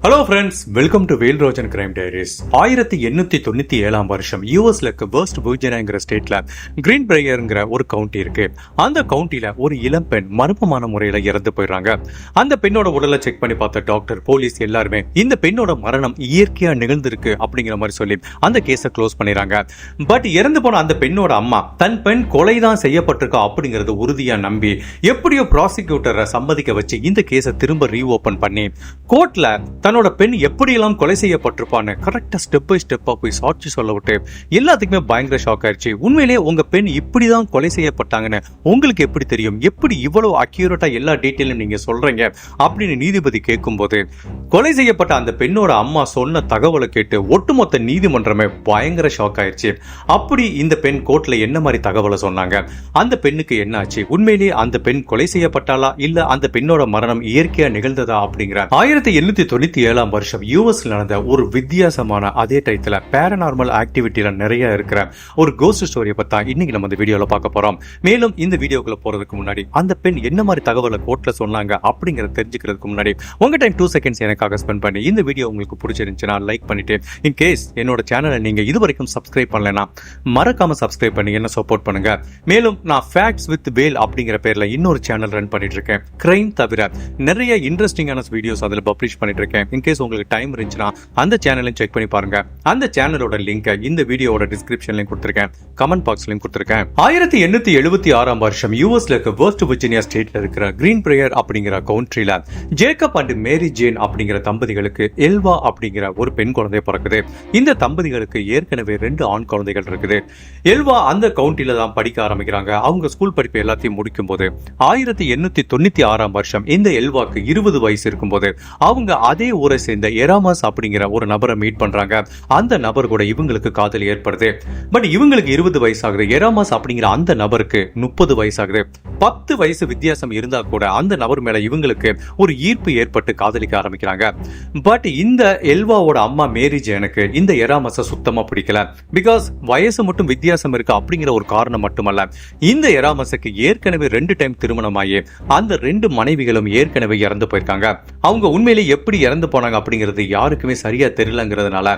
Hello friends, welcome to வேல்ரோஜன் crime diaries. 1897 வருஷம் யூஎஸ்ல இருக்க வெஸ்ட் விர்ஜினியாங்கிற ஸ்டேட்ல கிரீன் பிரேயர்ங்கிற ஒரு கவுண்டி இருக்கு. அந்த கவுண்டில ஒரு இளம் பெண் மர்மமான முறையில இறந்து போயிடுறாங்க. அந்த பெண்ணோட உடலை செக் பண்ணி பார்த்த டாக்டர், போலீஸ் எல்லாருமே இந்த பெண்ணோட மரணம் இயற்கையா நிகழ்ந்திருக்கு அப்படிங்கிற மாதிரி சொல்லி அந்த கேஸை க்ளோஸ் பண்ணிடுறாங்க. பட் இறந்து போன அந்த பெண்ணோட அம்மா தன் பெண் கொலைதான் செய்யப்பட்டிருக்கா அப்படிங்கறது உறுதியா நம்பி எப்படியோ ப்ராசிக்யூட்டரை சம்மதிக்க வச்சு இந்த கேஸை திரும்ப ரீஓபன் பண்ணி கோர்ட்ல தன்னோட பெண் எப்படியெல்லாம் கொலை செய்யப்பட்டிருப்பான்னு கரெக்டா ஸ்டெப் பை ஸ்டெப்பா போய் சாட்சி சொல்ல விட்டு எல்லாத்துக்குமே பயங்கர ஷாக் ஆயிடுச்சு. உண்மையிலேயே உங்க பெண் இப்படிதான் கொலை செய்யப்பட்டாங்கன்னு உங்களுக்கு எப்படி தெரியும், எப்படி இவ்வளவு அக்யூரேட்டா எல்லா டீட்டெயிலும் நீங்க சொல்றீங்க அப்படின்னு நீதிபதி கேட்கும்போது கொலை செய்யப்பட்ட அந்த பெண்ணோட அம்மா சொன்ன தகவலை கேட்டு ஒட்டுமொத்த நீதிமன்றமே பயங்கர ஷாக் ஆயிடுச்சு. அப்படி இந்த பெண் கோர்ட்ல என்ன மாதிரி தகவலை சொன்னாங்க, அந்த பெண்ணுக்கு என்ன ஆச்சு, உண்மையிலேயே அந்த பெண் கொலை செய்யப்பட்டாளா இல்ல அந்த பெண்ணோட மரணம் இயற்கையா நிகழ்ந்ததா அப்படிங்கிற 1897 வருஷம் யூஎஸ்ல நடந்த ஒரு வித்தியாசமான அதே டைத்துல பேரநார்மல் ஆக்டிவிட்டில நிறைய இருக்கிற ஒரு கோஸ்ட் ஸ்டோரியை பத்தி இன்னைக்கு நம்ம இந்த வீடியோல பார்க்க போறோம். மேலும் இந்த வீடியோக்குள்ள போறதுக்கு முன்னாடி அந்த பெண் என்ன மாதிரி தகவலை கோர்ட்ல சொன்னாங்க அப்படிங்கறத தெரிஞ்சுக்கிறதுக்கு முன்னாடி உங்க டைம் 2 செகண்ட்ஸ் எனக்காக ஸ்பெண்ட் பண்ணி இந்த வீடியோ உங்களுக்கு பிடிச்சிருந்துச்சுன்னா லைக் பண்ணிட்டு, இன் கேஸ் என்னோட சேனலை நீங்க இது வரைக்கும் சப்ஸ்கிரைப் பண்ணலனா மறக்காம சப்ஸ்கிரைப் பண்ணி என்ன சப்போர்ட் பண்ணுங்க. மேலும் நான் ஃபேக்ட்ஸ் வித் வேல் அப்படிங்கிற பேர்ல இன்னொரு சேனல் ரன் பண்ணிட்டு இருக்கேன். கிரைம் தவிர நிறைய இன்ட்ரெஸ்டிங்கான வீடியோஸ் அதுல பப்ளிஷ் பண்ணிட்டு இருக்கேன். இன் கேஸ் உங்களுக்கு டைம் இருந்துச்சுன்னா அந்த சேனலையும் செக் பண்ணி பாருங்க. அந்த சேனலோட லிங்க் இந்த வீடியோவோட டிஸ்கிரிப்ஷன்லயும் கொடுத்திருக்கேன், கமெண்ட் பாக்ஸ்லயும் கொடுத்திருக்கேன். 1876 வருஷம் யூஎஸ்ல இருக்க வெஸ்ட் விர்ஜினியா ஸ்டேட்ல இருக்கிற கிரீன் பிரேயர் அப்படிங்கிற கவுண்ட்ரில ஜேக்கப் அண்ட் மேரி ஜேன் அப்படிங்கிற தம்பதிகளுக்கு எல்வா அப்படிங்கிற ஒரு பெண் குழந்தை பிறக்குது. இந்த தம்பதிகளுக்கு ஏற்கனவே 2 ஆண் குழந்தைகள் இருக்குது. எல்வா அந்த கவுண்டில தான் படிக்க ஆரம்பிக்கிறாங்க. அவங்க ஸ்கூல் படிப்பு எல்லாத்தையும் முடிக்கும் போது 1896 வருஷம் இந்த எல்வாக்கு 20 வயசு இருக்கும்போது அவங்க அதே ஊரை சேர்ந்த எராமாஸ் அப்படிங்கிற ஒரு நபரை மீட் பண்றாங்க. அந்த நபர் கூட இவங்களுக்கு காதல் ஏற்படுது. பட் இவங்களுக்கு 20 வயசு ஆகுது, எராமாஸ் அப்படிங்கிற அந்த நபருக்கு 30 வயசு ஆகுது. 10 வயசு வித்தியாசம் இருந்தா கூட அந்த நபர் மேல இவங்களுக்கு ஒரு ஈர்ப்பு ஏற்பட்டு காதலிக்க ஆரம்பிக்கிறாங்க. பட் இந்த எல்வாவோட அம்மா மேரி ஜேனுக்கு இந்த எராமாஸை சுத்தமா பிடிக்கல. பிகாஸ் வயசு மட்டும் வித்தியாசம் இருக்கு அப்படிங்கிற ஒரு காரணம் மட்டுமல்ல, இந்த எராமாஸுக்கு ஏற்கனவே 2 டைம் திருமணமாயி அந்த 2 மனைவிகளும் ஏற்கனவே இறந்து போயிருக்காங்க. அவங்க உண்மையிலே எப்படி இறந்து போனாங்க அப்படிங்கிறது யாருக்குமே சரியா தெரியலங்கிறதுனால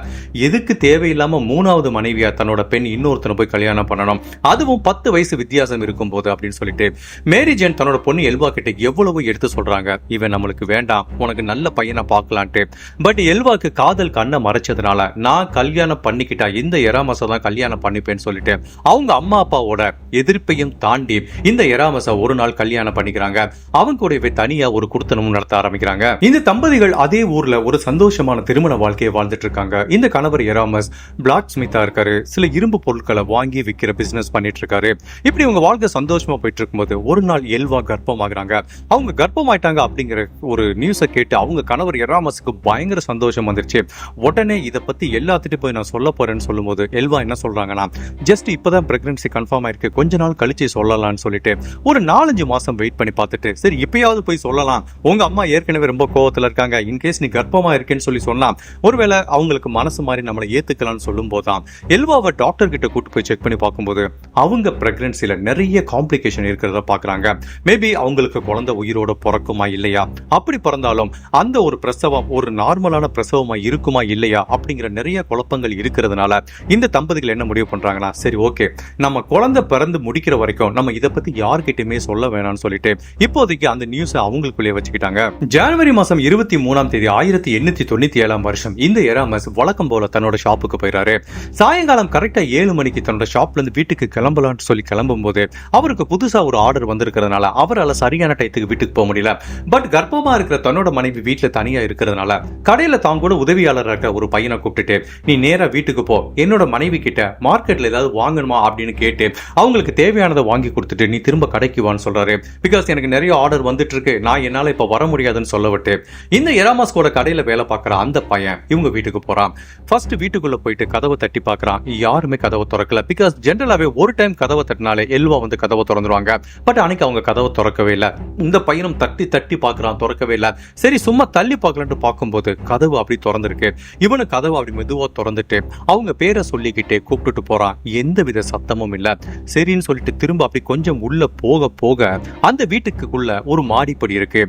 எதுக்கு தேவையில்லாம 3வது மனைவியா தன்னோட பெண் இன்னொருத்தனை போய் கல்யாணம் பண்ணணும், அதுவும் 10 வயசு வித்தியாசம் இருக்கும் போது அப்படின்னு சொல்லிட்டு மேரி ஜேன் தன்னோட பொண்ணு எல்வா கிட்ட எவ்வளவு எடுத்து சொல்றாங்க, இவன் நம்மளுக்கு வேண்டாம், உனக்கு நல்ல பையனை பார்க்கலான்ட்டு. பட் எல்வாக்கு காதல் கண்ணை மறைச்சதுனால நான் கல்யாணம் பண்ணிக்கிட்டா இந்த எராமஸை தான் கல்யாணம் பண்ணிப்பேன்னு சொல்லிட்டு அவங்க அம்மா அப்பாவோட எதிர்ப்பையும் தாண்டி இந்த எராமஸை ஒரு நாள் கல்யாணம் பண்ணிக்கிறாங்க. அவங்க கூடவே தனியா ஒரு குடுத்தனமும் நடத்த ஆரம்பிக்கிறாங்க. இந்த தம்பதிகள் அதே ஊர்ல ஒரு சந்தோஷமான திருமண வாழ்க்கையை வாழ்ந்துட்டு இருக்காங்க. இந்த கணவர் எராமஸ் பிளாக் ஸ்மித்தா இருக்காரு. சில இரும்பு பொருட்களை வாங்கி விற்கிற பிசினஸ் பண்ணிட்டு இருக்காரு. இப்படி உங்க வாழ்க்கை சந்தோஷமா போயிட்டு இருக்கும்போது ஒரு நாள் எல்வா கர்ப்பமாகறாங்க. அவங்க கர்ப்பமாயிட்டாங்க அப்படிங்கிற ஒரு நியூஸை கேட்டு அவங்க கணவர் எராமஸுக்கு பயங்கர சந்தோஷம் வந்துருச்சு. உடனே இதை பத்தி எல்லாத்திட்டு போய் நான் சொல்ல போறேன்னு சொல்லும்போது எல்வா என்ன சொல்றாங்கன்னா, ஜஸ்ட் இப்பதான் பிரெக்னன்சி கன்ஃபார்ம் ஆயிருக்கு, கொஞ்ச நாள் கழிச்சு சொல்லலாம்னு சொல்லிட்டு ஒரு 4-5 மாசம் வெயிட் பண்ணி பார்த்துட்டு சரி இப்பயாவது போய் சொல்லலாம், உங்க அம்மா ஏற்கனவே ரொம்ப கோவத்துல இருக்காங்க, இன்கேஸ் நீ கர்ப்பமா இருக்கேன்னு சொல்லி சொன்னா ஒருவேளை அவங்களுக்கு மனசு மாதிரி நம்மளை ஏத்துக்கலாம்னு சொல்லும் போதுதான் எல்வாவை டாக்டர் கிட்ட கூட்டு போய் செக் பண்ணி பார்க்கும்போது அவங்க பிரெக்னன்சில நிறைய காம்ப்ளிகேஷன் இருக்கிறத பாக்குறாங்க. மேபி அவங்களுக்கு குழந்தை உயிரோட பிறக்குமா இல்லையா, அப்படி பிறந்தாலும் அந்த ஒரு பிரசவம் ஒரு நார்மலான பிரசவமா இருக்குமா இல்லையா அப்படிங்கிற நிறைய குழப்பங்கள் இருக்கிறதுனால இந்த தம்பதிகள் என்ன முடிவு பண்றாங்கன்னா, சரி ஓகே நம்ம குழந்தை பிறந்து முடிக்கிற வரைக்கும் நம்ம இதை பத்தி யார்கிட்டயுமே சொல்ல வேணாம்னு சொல்லிட்டு இப்போதைக்கு அந்த நியூஸ் அவங்களுக்குள்ளே வச்சுக்கிட்டாங்க. ஜனவரி மாசம் 23ஆம் தேதி 1897 வருஷம் இந்த எராமஸ் வழக்கம் போல தன்னோட ஷாப்புக்கு போயிறாரு. சாயங்காலம் கரெக்டா 7 மணிக்கு தன்னோட ஷாப்ல இருந்து வீட்டுக்கு கிளம்பலாம்னு சொல்லி கிளம்பும் போது அவருக்கு புதுசா ஒரு ஆர்டர் வந்திருக்கிறதுனால அவரால் சரியான டைத்துக்கு வீட்டுக்கு போக முடியல. பட் கர்ப்பமா இருக்கிற தன்னோட மனைவி வீட்டுல தனியா இருக்கிறதுனால கடையில தான் கூட உதவியாளர் இருக்க ஒரு பையனை கூப்பிட்டுட்டு நீ நேரா வீட்டுக்கு போ, என்னோட மனைவி கிட்ட மார்க்கெட்ல ஏதாவது வாங்கணுமா அப்படின்னு கேட்டு அவங்களுக்கு தேவையானதை வாங்கி கொடுத்துட்டு நீ திரும்ப கடைக்கு வான்னு சொல்றாரு. பிகாஸ் எனக்கு நிறைய ஆர்டர் வந்துட்டு இருக்கு, நான் என்னால இப்ப வர முடியாதுன்னு சொல்லவிட்டு இந்த எராமஸ் கூட கடையில வேலை பார்க்கிற அந்த பையன் இவங்க வீட்டுக்கு போறான். ஃபர்ஸ்ட் வீட்டுக்குள்ள போயிட்டு கதவை தட்டி பார்க்கறான், யாருமே கதவை திறக்கல. பிகாஸ் ஜெனரலாவே ஒரு டைம் கதவை தட்டினாலே எல்வா வந்து கதவை திறந்துருவாங்க. பட் அன்னைக்கு அவங்க கதவை திறக்கவே இல்லை. இந்த பையனும் தட்டி தட்டி பார்க்கறான், திறக்கவே இல்லை. சரி சும்மா தள்ளி பார்க்கலான்ட்டு பார்க்கும்போது கதவு அப்படி திறந்திருக்கு. இவனு கதவை அப்படி மெதுவா திறந்துட்டு அவங்க பேரை சொல்லிக்கிட்டே கூப்பிட்டுட்டு போறான். எந்த வித சத்தமும் இல்ல. சரின்னு சொல்லிட்டு திரும்ப அப்படி கொஞ்சம் உள்ள போக போக அந்த வீட்டுக்குள்ள ஒரு மாடிப்படி இருக்கு.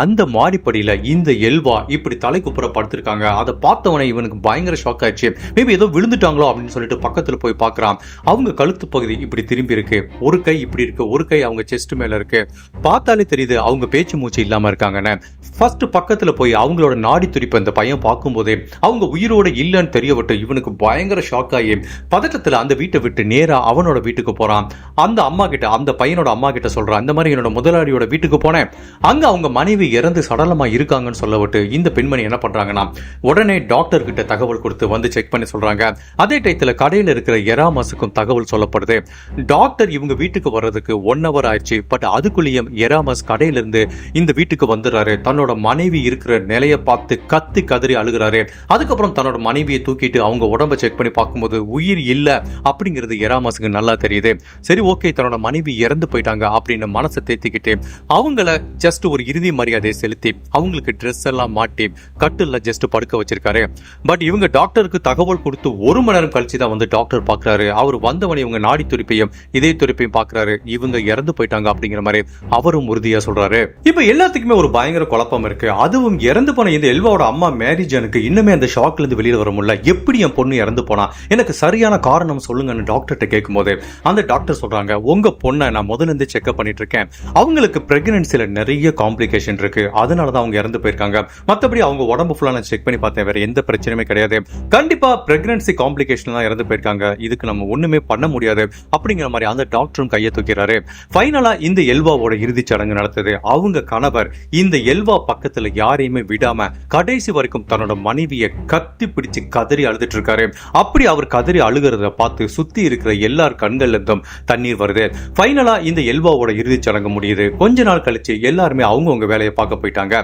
அந்த மாடிப்படியில இந்த எல்வா இப்படி தலை குப்புற படுத்திருக்காங்க. அதை பார்த்தவனே இவனுக்கு பயங்கர ஷாக் ஆயிடுச்சு. மேபி ஏதோ விழுந்துட்டாங்களோ அப்படின்னு சொல்லிட்டு பக்கத்துல போய் பார்க்கறான். அவங்க கழுத்து பகுதி இப்படி திரும்பி இருக்கு, ஒரு கை இப்படி இருக்கு, ஒரு கை அவங்க செஸ்ட் மேல இருக்கு. பார்த்தாலே தெரியுது அவங்க பேச்சு மூச்சு இல்லாம இருக்காங்கன்னு. ஃபர்ஸ்ட் பக்கத்துல போய் அவங்களோட நாடி துடிப்பு அந்த பையன் பார்க்கும்போதே அவங்க உயிரோட இல்லைன்னு தெரியவிட்டு இவனுக்கு பயங்கர ஷாக் ஆகி பதட்டத்துல அந்த வீட்டை விட்டு நேரா அவனோட வீட்டுக்கு போறான். அந்த அம்மா கிட்ட, அந்த பையனோட அம்மா கிட்ட சொல்றான், இந்த மாதிரி என்னோட முதலாளியோட வீட்டுக்கு போனேன், அங்க அவங்க மனைவி இறந்து சடலமா இருக்காங்கன்னு சொல்லவிட்டு இந்த பெண்மணி என்ன பண்றாங்கன்னா உடனே டாக்டர் கிட்ட தகவல் கொடுத்து வந்து செக் பண்ணி சொல்றாங்க. அதே டயத்துல கடையில இருக்கிற எராமஸுக்கும் தகவல் சொல்லப்படுது. டாக்டர் இவங்க வீட்டுக்கு வர்றதுக்கு 1 hour ஆயிடுச்சு. பட் அதுக்குள்ளேயும் எராமஸ் கடையில இருந்து இந்த வீட்டுக்கு வந்துடுறாரு. தன்னோட மனைவி இருக்கிற நிலைய பார்த்து கத்தி கதறி அழுகிறாரு. அதுக்கப்புறம் தன்னோட மனைவியை தூக்கிட்டு அவங்க உடம்ப செக் பண்ணி பார்க்கும்போது உயிர் இல்ல அப்படிங்கிறது எராமஸுக்கு நல்லா தெரியுது. சரி ஓகே, தன்னோட மனைவி இறந்து போயிட்டாங்க அப்படின்னு மனசை தேத்திக்கிட்டு அவங்கள ஜஸ்ட் ஒரு இறுதி மரியாதையை செலுத்தி அவங்களுக்கு ட்ரெஸ் எல்லாம் மாட்டி கட்டில்ல ஜஸ்ட் படுக்க வச்சிருக்காரு. பட் இவங்க டாக்டருக்கு தகவல் கொடுத்து 1 மணி நேரம் கழிச்சு தான் வந்து டாக்டர் பாக்குறாரு. அவர் வந்தவனை இவங்க நாடி துடிப்பையும் இதய துடிப்பையும் பாக்குறாரு. இவங்க இறந்து போயிட்டாங்க அப்படிங்கிற மாதிரி அவரும் உறுதியா சொல்றாரு. இப்ப எல்லாத்துக்குமே ஒரு பயங்கர குழப்பம் இருக்கு. அதுவும் இறந்து போன இந்த எல்வாவோட அம்மா மேரி ஜானுக்கு இன்னுமே அந்த ஷாக்ல இருந்து வெளியில வர முடியல. எப்படி என் பொண்ணு இறந்து போனா, எனக்கு சரியான காரணம் சொல்லுங்கன்னு டாக்டர்கிட்ட கேட்கும்போது அந்த டாக்டர் சொல்றாங்க, உங்க பொண்ணை நான் முதல்ல இருந்து செக்அப் பண்ணிட்டு இருக்கேன். அவங்களுக்கு பிரெக்னன்சில நிறைய காம்ப்ளிகேஷன் இருக்கு, அதனாலதான் அவங்க இறந்து போயிருக்காங்க. மத்தபடி அவங்க உடம்பு ஃபுல்லா நான் செக் பண்ணி பார்த்தேன், வேற எந்த பிரச்சனையுமே கிடையாது. கண்டிப்பா பிரெக்னன்சி காம்ப்ளிகேஷன் தான் இறந்து போயிருக்காங்க, இதுக்கு நம்ம ஒண்ணுமே பண்ண முடியாது அப்படிங்கிற மாதிரி அந்த டாக்டரும் கையை தூக்கிறாரு. ஃபைனலா இந்த எல்வாவோட இறுதி சடங்கு நடத்துது. அவங்க கணவர் இந்த எல்வா பக்கத்துல யாரையுமே விடாம கடைசி வரைக்கும் தன்னோட மனைவியை கத்தி பிடிச்சு கதறி அழுதுட்டு இருக்காரு. அப்படி அவர் கதறி அழுகிறத பார்த்து சுத்தி இருக்கிற எல்லார் கண்கள்ல இருந்தும் தண்ணீர் வருது. ஃபைனலா இந்த எல்வாவோட இறுதி சடங்கு முடியுது. கொஞ்ச நாள் கழிச்சு எல்லாருமே அவங்கவுங்க வேலையை பார்க்க போயிட்டாங்க.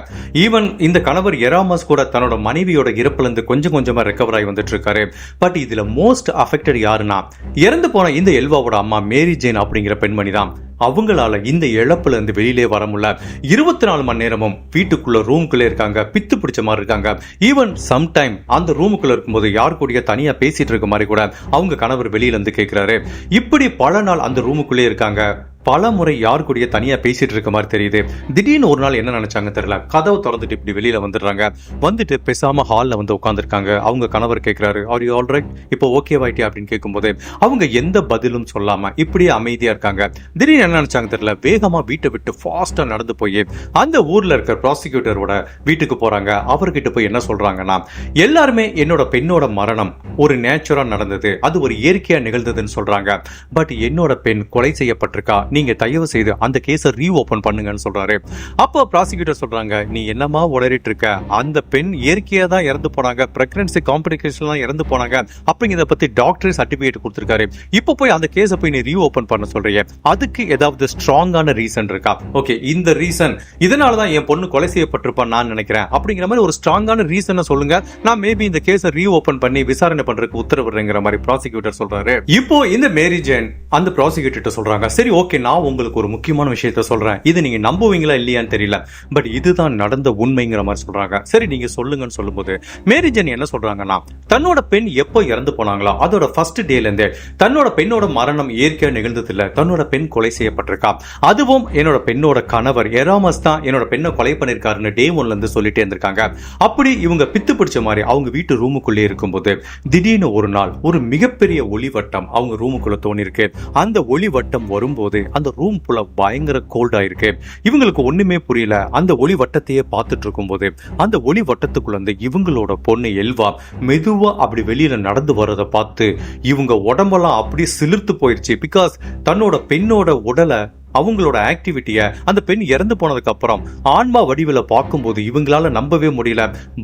ஈவன் இந்த கணவர் எராமஸ் கூட தன்னோட மனைவியோட இறப்புல இருந்து கொஞ்சம் கொஞ்சமா ரெக்கவர் ஆகி வந்துட்டு இருக்காரு. பட் இதுல மோஸ்ட் அஃபெக்டட் யாருன்னா இறந்து போன இந்த எல்வாவோட அம்மா மேரி ஜேன் அப்படிங்கிற பெண்மணி தான். அவங்களால இந்த இழப்புல இருந்து வெளியிலே வர முடியல. 24 மணி நேரமும் வீட்டுக்குள்ள ரூமுக்குள்ளே இருக்காங்க, பித்து பிடிச்ச மாதிரி இருக்காங்க. ஈவன் சம்டைம் அந்த ரூமுக்குள்ள இருக்கும்போது யார் கூடய தனியா பேசிட்டு இருக்க மாதிரி கூட அவங்க கணவர் வெளியில இருந்து கேட்கிறாரு. இப்படி பல நாள் அந்த ரூமுக்குள்ளே இருக்காங்க. பல முறை யார் கூடய தனியா பேசிட்டு இருக்க மாதிரி தெரியுது. திடீர்னு ஒரு நாள் என்ன நினைச்சாங்க தெரியல, கதவை திறந்துட்டு இப்படி வெளியில வந்துடுறாங்க. வந்துட்டு பேசாம ஹால்ல வந்து உட்காந்துருக்காங்க. அவங்க கணவர் கேட்கிறாரு, ஆர் யூ ஆல்ரைட், இப்போ ஓகே வாயிட்டே அப்படின்னு கேட்கும்போது அவங்க எந்த பதிலும் சொல்லாம இப்படியே அமைதியா இருக்காங்க. திடீர்னு என்ன நினைச்சாங்க தெரியல, வேகமா வீட்டை விட்டு ஃபாஸ்டா நடந்து போய் அந்த ஊர்ல இருக்க ப்ராசிக்யூட்டரோட வீட்டுக்கு போறாங்க. அவர்கிட்ட போய் என்ன சொல்றாங்கன்னா, எல்லாருமே என்னோட பெண்ணோட மரணம் ஒரு நேச்சுரா நடந்தது, அது ஒரு இயற்கையா நிகழ்ந்ததுன்னு சொல்றாங்க. பட் என்னோட பெண் கொலை செய்யப்பட்டிருக்கா, நீங்க தயவு செய்து அந்த கேஸை ரீஓபன் பண்ணுங்கன்னு சொல்றாரு. அப்போ ப்ராசிக்யூட்டர் சொல்றாங்க, நீ என்னமா உளறிட்டு இருக்க, அந்த பெண் இயற்கையா தான் இறந்து போனாங்க, பிரெக்னன்சி காம்ப்ளிகேஷன் தான் இறந்து போனாங்க அப்படிங்கிறத பத்தி டாக்டர் சர்டிபிகேட் கொடுத்திருக்காரு. இப்போ போய் அந்த கேஸை போய் நீ ரீஓபன் பண்ண சொல்றீங்க, அதுக்கு ஏதாவது ஸ்ட்ராங்கான ரீசன் இருக்கா? ஓகே, இந்த ரீசன் இதனாலதான் என் பொண்ணு கொலை செய்யப்பட்டிருப்பான்னு நான் நினைக்கிறேன் அப்படிங்கிற மாதிரி ஒரு ஸ்ட்ராங்கான ரீசனை சொல்லுங்க, நான் மேபி இந்த கேஸை ரீஓபன் பண்ணி விசாரணை பண்றதுக்கு உத்தரவிடுறேங்கிற மாதிரி ப்ராசிக்யூட்டர் சொல்றாரு. இப்போ இந்த மேரி ஜேன் அந்த ப்ராசிக்யூட்டர் சொல்றாங்க, சரி ஓகே, நான் உங்களுக்கு ஒரு முக்கியமான விஷயத்த சொல்றேன், இது நீங்க நம்புவீங்களா இல்லையான்னு தெரியல, பட் இதுதான் நடந்த உண்மைங்கிற மாதிரி சொல்றாங்க. சரி நீங்க சொல்லுங்கன்னு சொல்லும்போது மேரி ஜேன் என்ன சொல்றாங்கன்னா, தன்னோட பெண் எப்போ இறந்து போனாங்களோ அதோட ஃபர்ஸ்ட் டேல இருந்தே தன்னோட பெண்ணோட மரணம் இயற்கையா நிகழ்ந்தது இல்ல, தன்னோட பெண் கொலை செய்யப்பட்டிருக்கா. அதுவும் என்னோட பெண்ணோட கணவர் எராமஸ் தான் என்னோட பெண்ணை கொலை பண்ணிருக்காருன்னு டே 1ல இருந்து சொல்லிட்டே இருந்திருக்காங்க. அப்படி இவங்க பித்து பிடிச்ச மாதிரி அவங்க வீட்டு ரூமுக்குள்ளே இருக்கும்போது திடீர்னு ஒரு நாள் ஒரு மிகப்பெரிய ஒளிவட்டம் அவங்க ரூமுக்குள்ள தோணிருக்கு. அந்த ஒளிவட்டம் வரும்போது அந்த ரூம் புள்ள பயங்கர கோல்டா இருக்கு. இவங்களுக்கு ஒண்ணுமே புரியல. அந்த ஒளி வட்டத்தையே பார்த்துட்டு இருக்கும் போது அந்த ஒளி வட்டத்துக்குள்ள இருந்து இவங்களோட பொண்ணு எல்வா மெதுவா அப்படி வெளியில நடந்து வர்றதை பார்த்து இவங்க உடம்பெல்லாம் அப்படியே சிலிர்த்து போயிருச்சு. பிகாஸ் தன்னோட பெண்ணோட உடலை அவங்களோட ஆக்டிவிட்டியை அந்த பெண் இறந்து போனதுக்கு அப்புறம் ஆன்மா வடிவில் பார்க்கும்போது இவங்களால நம்பவே முடியல.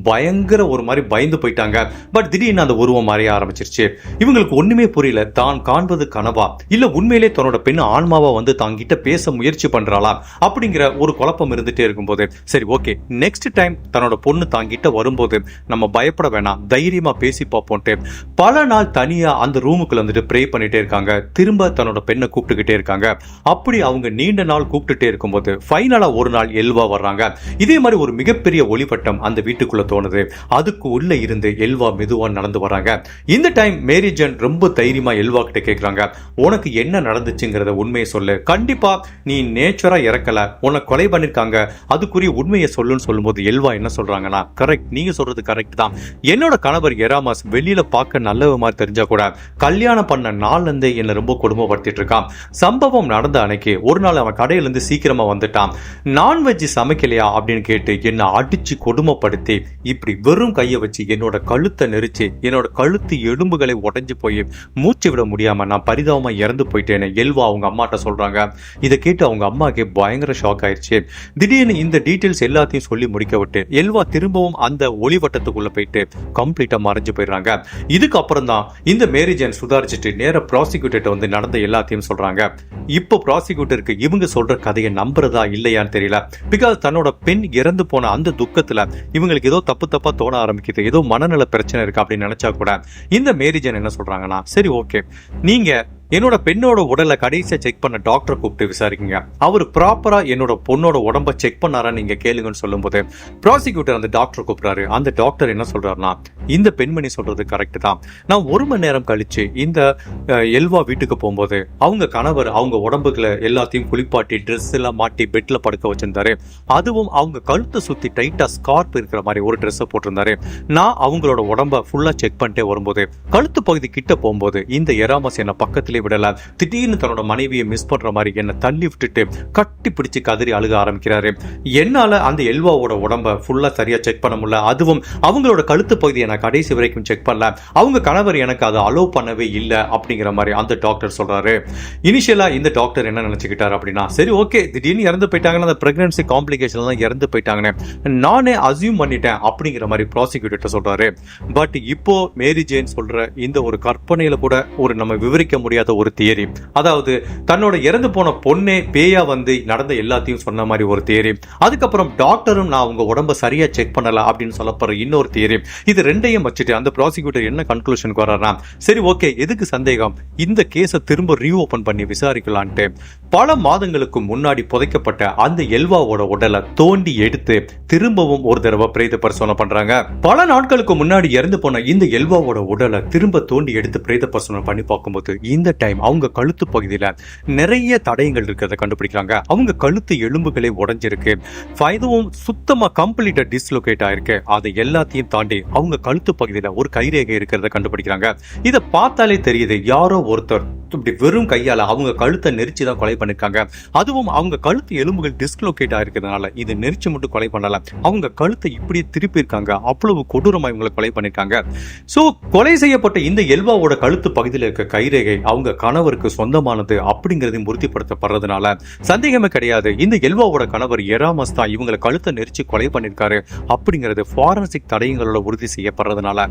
பயங்கர ஒரு மாதிரி பயந்து போயிட்டாங்க. பட் திடீர்னு அந்த உருவம் மறைய ஆரம்பிச்சிருச்சு. இவங்களுக்கு ஒண்ணுமே புரியல, தான் காண்பது கனவா இல்ல உண்மையிலே தன்னோட பெண் ஆன்மாவா வந்து தாங்கிட்ட பேச முயற்சி பண்றாளா அப்படிங்கிற ஒரு குழப்பம் இருந்துட்டே இருக்கும்போது சரி ஓகே, நெக்ஸ்ட் டைம் தன்னோட பொண்ணு தாங்கிட்ட வரும்போது நம்ம பயப்பட வேணாம், தைரியமா பேசி பார்ப்போம்ட்டு பல நாள் தனியா அந்த ரூமுக்குள்ள வந்துட்டு ப்ரே பண்ணிட்டே இருக்காங்க. திரும்ப தன்னோட பெண்ணை கூப்பிட்டுக்கிட்டே இருக்காங்க. அப்படி அவங்க அவங்க நீண்ட நாள் கூப்பிட்டுட்டே இருக்கும்போது ஃபைனலா ஒரு நாள் எல்வா வர்றாங்க. இதே மாதிரி ஒரு மிகப்பெரிய ஒளிவட்டம் அந்த வீட்டுக்குள்ள தோணுது. அதுக்கு உள்ள இருந்து எல்வா மெதுவா நடந்து வராங்க. இந்த டைம் மேரி ஜேன் ரொம்ப தைரியமா எல்வா கிட்ட கேக்குறாங்க, உனக்கு என்ன நடந்துச்சுங்கிறத உண்மையை சொல்லு. கண்டிப்பா நீ நேச்சரா இறக்கல, உன்னை கொலை பண்ணிருக்காங்க, அதுக்குரிய உண்மையை சொல்லுன்னு சொல்லும்போது எல்வா என்ன சொல்றாங்கன்னா, கரெக்ட், நீங்க சொல்றது கரெக்ட் தான். என்னோட கணவர் எராமாஸ் வெளியில பார்க்க நல்லவ மாதிரி தெரிஞ்சா கூட கல்யாணம் பண்ண நாள்ல இருந்தே என்ன ரொம்ப கொடுமைப்படுத்திட்டு இருக்கான். சம்பவம் நடந்த அன்னைக்கு ஒரு நாள் அவன் கடையில இருந்து சீக்கிரமா வந்துட்டான். நான்வெஜ் சமைக்கலையா அப்படின்னு கேட்டு என்ன அடிச்சு கொடுமைப்படுத்தி இப்படி வெறும் கையை வச்சு என்னோட கழுத்தை நெரிச்சு என்னோட கழுத்து எலும்புகளை உடைஞ்சு போய் மூச்சு விட முடியாம நான் பரிதாபமா இறந்து போயிட்டேன்னு எல்வா அவங்க அம்மாட்ட சொல்றாங்க. இதை கேட்டு அவங்க அம்மாக்கு பயங்கர ஷாக் ஆயிடுச்சு. திடீர்னு இந்த டீடைல்ஸ் எல்லாத்தையும் சொல்லி முடிக்க விட்டு எல்வா திரும்பவும் அந்த ஒளிவட்டத்துக்குள்ள போயிட்டு கம்ப்ளீட்டா மறைஞ்சு போயிடுறாங்க. இதுக்கு அப்புறம் தான் இந்த மேரி ஜேன் சுதாரிச்சுட்டு நேர ப்ராசிக்யூட்டர் வந்து நடந்த எல்லாத்தையும் சொல்றாங்க. இப்போ ப்ராசிக்யூட்டருக்கு இவங்க சொல்ற கதையை நம்புறதா இல்லையான்னு தெரியல. பிகாஸ் தன்னோட பெண் இறந்து போன அந்த துக்கத்துல இவங்களுக்கு ஏதோ தப்பா தோண ஆரம்பிக்குது, ஏதோ மனநல பிரச்சனை இருக்கு அப்படின்னு நினைச்சா கூட இந்த மேரி ஜேன் என்ன சொல்றாங்கன்னா, சரி ஓகே, நீங்க என்னோட பெண்ணோட உடலை கடைசியா செக் பண்ண டாக்டரை கூப்பிட்டு விசாரிக்குங்க, அவர் ப்ராப்பரா என்னோட பொண்ணோட உடம்ப செக் பண்ணாரா நீங்க கேளுங்கன்னு சொல்லும்போது ப்ராசிக்யூட்டர் அந்த டாக்டர் கூப்பிடுறாரு. அந்த டாக்டர் என்ன சொல்றாருன்னா, இந்த பெண்மணி சொல்றது கரெக்ட் தான். நான் 1 மணி நேரம் கழிச்சு இந்த எல்வா வீட்டுக்கு போகும்போது அவங்க கணவர் அவங்க உடம்புகளை எல்லாத்தையும் குளிப்பாட்டி ட்ரெஸ் எல்லாம் மாட்டி பெட்ல படுக்க வச்சிருந்தாரு. அதுவும் அவங்க கழுத்தை சுத்தி டைட்டா ஸ்கார்ப் இருக்கிற மாதிரி ஒரு ட்ரெஸ் போட்டிருந்தாரு. நான் அவங்களோட உடம்ப ஃபுல்லா செக் பண்ணிட்டே வரும்போது கழுத்து பகுதி கிட்ட போகும்போது இந்த எராமஸ் என்ன பக்கத்திலே விடல. திடீர்னு தன்னோட மனைவியை மிஸ் பண்ற மாதிரி என்ன தள்ளி விட்டுட்டு கட்டி பிடிச்சு கதறி அழுக ஆரம்பிக்கிறாரு. என்னால அந்த எல்வாவோட உடம்ப ஃபுல்லா சரியா செக் பண்ண முடியல. அதுவும் அவங்களோட கழுத்து பகுதியை நான் கடைசி வரைக்கும் செக் பண்ணல. அவங்க கணவர் எனக்கு அதை அலோவ் பண்ணவே இல்லை அப்படிங்கிற மாதிரி அந்த டாக்டர் சொல்றாரு. இனிஷியலா இந்த டாக்டர் என்ன நினைச்சுக்கிட்டாரு அப்படின்னா, சரி ஓகே, திடீர்னு இறந்து போயிட்டாங்கன்னா அந்த பிரெக்னன்சி காம்ப்ளிகேஷன் தான் இறந்து போயிட்டாங்கன்னு நானே அசியூம் பண்ணிட்டேன் அப்படிங்கிற மாதிரி ப்ராசிக்யூட்டர் சொல்றாரு. பட் இப்போ மேரி ஜேன் சொல்ற இந்த ஒரு கற்பனையில கூட ஒரு நம்ம விவரிக்க முடியாத ஒரு தியரி, அதாவது தன்னோட இறந்து போன பொண்ணே பேயா வந்து நடந்த எல்லாத்தையும் சொன்ன மாதிரி ஒரு தியரி, அதுக்கப்புறம் டாக்டரும் நான் உங்க உடம்ப சரியா செக் பண்ணல அப்படின்னு சொல்லப்படுற இன்னொரு தியரி, இது ரெண்டையும் வச்சுட்டு அந்த ப்ராசிக்யூட்டர் என்ன கன்க்ளூஷனுக்கு வர்றாருன்னா, சரி ஓகே, எதுக்கு சந்தேகம், இந்த கேஸை திரும்ப ரீஓபன் பண்ணி விசாரிக்கலான்ட்டு பல மாதங்களுக்கு முன்னாடி புதைக்கப்பட்ட அந்த எல்வாவோட உடலை தோண்டி எடுத்து திரும்பவும் ஒரு தடவை பிரேத பரிசோதனை பண்றாங்க. பல நாட்களுக்கு முன்னாடி இறந்து போன இந்த எல்வாவோட உடலை திரும்ப தோண்டி எடுத்து பிரேத பரிசோதனை பண்ணி பார்க்கும்போது இந்த டைம் அவங்க கழுத்து பகுதியில நிறைய தடயங்கள் இருக்கிறத கண்டுபிடிக்கிறாங்க. அவங்க கழுத்து எலும்புகளே உடைஞ்சிருக்கு, இதுவும் சுத்தமா கம்ப்ளீட்டா டிஸ்லோகேட் ஆயிருக்கு. அதை எல்லாத்தையும் தாண்டி அவங்க கழுத்து பகுதியில ஒரு கைரேகை இருக்கிறத கண்டுபிடிக்கிறாங்க. இதை பார்த்தாலே தெரியுது, யாரோ ஒருத்தர் இப்படி வெறும் கையால அவங்க கழுத்தை நெரிச்சு தான் கொலை பண்ணிருக்காங்க. அதுவும் அவங்க கழுத்து எலும்புகள் டிஸ்லோகேட் ஆயிருக்கிறதுனால இது நெரிச்சு மட்டும் கொலை பண்ணல, அவங்க கழுத்தை இப்படியே திருப்பி இருக்காங்க. அவ்வளவு கொடூரமா இவங்களை கொலை பண்ணிருக்காங்க. சோ கொலை செய்யப்பட்ட இந்த எல்வாவோட கழுத்து பகுதியில் இருக்க கைரேகை அவங்க கணவருக்கு சொந்தமானது அப்படிங்கறதையும் உறுதிப்படுத்தப்படுறதுனால சந்தேகமே கிடையாது, இந்த எல்வாவோட கணவர் எராமஸ் தான் இவங்களை கழுத்தை நெரிச்சு கொலை பண்ணிருக்காரு அப்படிங்கிறது ஃபாரன்சிக் தடயங்களோட உறுதி செய்யப்படுறதுனால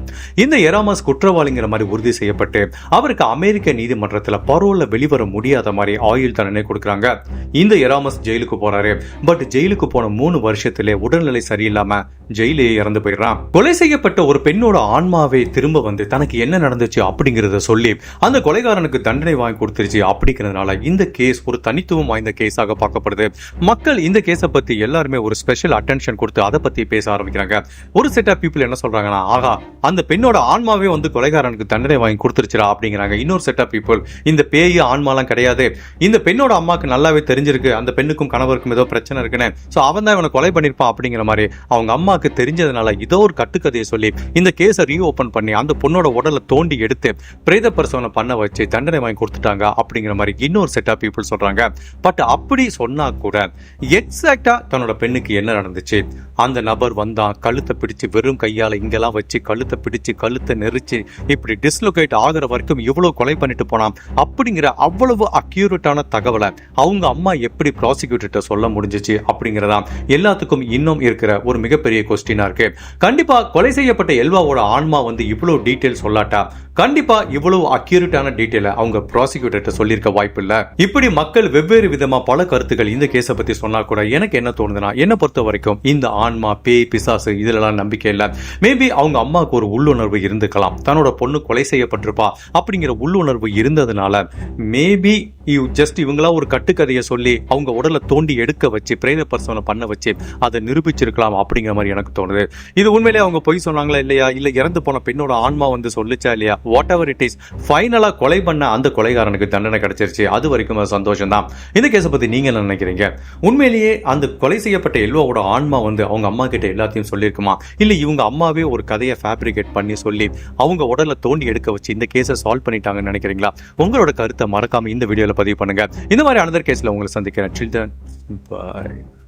இந்த எராமஸ் குற்றவாளிங்கிற மாதிரி உறுதி செய்யப்பட்டு அவருக்கு அமெரிக்க நீதிமன்றத்தில் பரோல்ல வெளிவர முடியாத மாதிரி ஆயுள் தண்டனை கொடுக்கறாங்க. இந்த எராமஸ் ஜெயிலுக்கு போறாரு. பட் ஜெயிலுக்கு போன 3 வருஷத்திலே உடல்நிலை சரியில்லாம ஜெயிலே இறந்து போயிடுறான். கொலை செய்யப்பட்ட ஒரு பெண்ணோட ஆன்மாவே திரும்ப வந்து தனக்கு என்ன நடந்துச்சு அப்படிங்கறத சொல்லி அந்த கொலைகாரனுக்கு தண்டனை வாங்கி கொடுத்துருச்சு அப்படிங்கிறதுனால இந்த கேஸ் ஒரு தனித்துவம் வாய்ந்த கேஸாக பார்க்கப்படுது. மக்கள் இந்த கேஸை பத்தி எல்லாருமே ஒரு ஸ்பெஷல் அட்டென்ஷன் கொடுத்து அதை பத்தி பேச ஆரம்பிக்கிறாங்க. ஒரு செட் ஆஃப் பீப்புள் என்ன சொல்றாங்கன்னா, ஆகா, அந்த பெண்ணோட ஆன்மாவே வந்து கொலைகாரனுக்கு தண்டனை வாங்கி கொடுத்துருச்சுடா அப்படிங்கிறாங்க. இன்னொரு செட் ஆஃப் பீப்புள், இந்த பேய் ஆன்மாலாம் கிடையாது, இந்த பெண்ணோட அம்மாக்கு நல்லாவே தெரிஞ்சிருக்கு அந்த பெண்ணுக்கும் கணவருக்கும் ஏதோ பிரச்சனை இருக்குன்னு, சோ அவன் தான் இவனை கொலை பண்ணிருப்பான் அப்படிங்கிற மாதிரி அவங்க அம்மாக்கு தெரிஞ்சதுனால இதோ ஒரு கட்டுக்கதையை சொல்லி இந்த கேஸை ரீஓபன் பண்ணி அந்த பொண்ணோட உடலை தோண்டி எடுத்து பிரேத பரிசோதனை பண்ண வச்சு தண்டனை வாங்கி கொடுத்துட்டாங்க அப்படிங்கிற மாதிரி இன்னொரு செட் ஆஃப் பீப்புள் சொல்றாங்க. பட் அப்படி சொன்னா கூட எக்ஸாக்டா தன்னோட பெண்ணுக்கு என்ன நடந்துச்சு, அந்த நபர் வந்தான், கழுத்தை பிடிச்சு வெறும் கையால இங்கெல்லாம் வச்சு கழுத்தை பிடிச்சு கழுத்தை நெரிச்சு இப்படி டிஸ்லோகேட் ஆகிற வரைக்கும் இவ்வளவு கொலை பண்ணிட்டு போனான் அப்படிங்கிற அவ்வளவு அக்யூரேட்டான தகவலை அவங்க அம்மா எப்படி ப்ராசிக்யூட்டர் சொல்ல முடிஞ்சிச்சு அப்படிங்கறதா எல்லாத்துக்கும் இன்னும் இருக்கிற ஒரு மிகப்பெரிய கொஸ்டினா இருக்கு. கண்டிப்பா கொலை செய்யப்பட்ட எல்வாவோட ஆன்மா வந்து இவ்வளவு டீடைல் சொல்லாட்டா கண்டிப்பா இவ்வளவு அக்யூரேட்டான டீடைல அவங்க ப்ராசிக்யூட்டர் சொல்லியிருக்க வாய்ப்பு இல்ல. இப்படி மக்கள் வெவ்வேறு விதமா பல கருத்துக்கள் இந்த கேஸை பத்தி சொன்னா கூட எனக்கு என்ன தோணுதுன்னா, என்ன பொறுத்த வரைக்கும் இந்த ஆன்மா பேய் பிசாசு இதுலலாம் நம்பிக்கை இல்ல. மேபி அவங்க அம்மாவுக்கு ஒரு உள்ளுணர்வு இருந்துக்கலாம், தன்னோட பொண்ணு கொலை செய்யப்பட்டிருப்பா அப்படிங்கிற உள்ளுணர்வு இருந்ததுனால மேபி ஜஸ்ட் இவங்களா ஒரு கட்டுக்கதையை சொல்லி அவங்க உடலை தோண்டி எடுக்க வச்சு பிரேத பரிசோதனை பண்ண வச்சு அதை நிரூபிச்சிருக்கலாம் அப்படிங்கிற மாதிரி எனக்கு தோணுது. இது உண்மையிலேயே அவங்க பொய் சொன்னாங்களா இல்லையா, இல்ல இறந்து போன பெண்ணோட ஆன்மா வந்து சொல்லிச்சா இல்லையா, வாட் எவர் இட் இஸ், ஃபைனலா கொலை பண்ண அந்த கொலைகாரனுக்கு தண்டனை கிடைச்சிருச்சு. அது வரைக்கும் சந்தோஷம் தான். இந்த கேஸை பத்தி நீங்க என்ன நினைக்கிறீங்க? உண்மையிலேயே அந்த கொலை செய்யப்பட்ட எல்வாவோட ஆன்மா வந்து அவங்க அம்மா கிட்ட எல்லாத்தையும் சொல்லியிருக்குமா, இல்ல இவங்க அம்மாவே ஒரு கதையை ஃபேப்ரிகேட் பண்ணி சொல்லி அவங்க உடலை தோண்டி எடுக்க வச்சு இந்த கேஸை சால்வ் பண்ணிட்டாங்கன்னு நினைக்கிறீங்களா? உங்களோட கருத்தை மறக்காம இந்த வீடியோல பதிவு பண்ணுங்க. இந்த மாதிரி அனதர் கேஸ்ல உங்களை சந்திக்கிறேன். Till then, bye.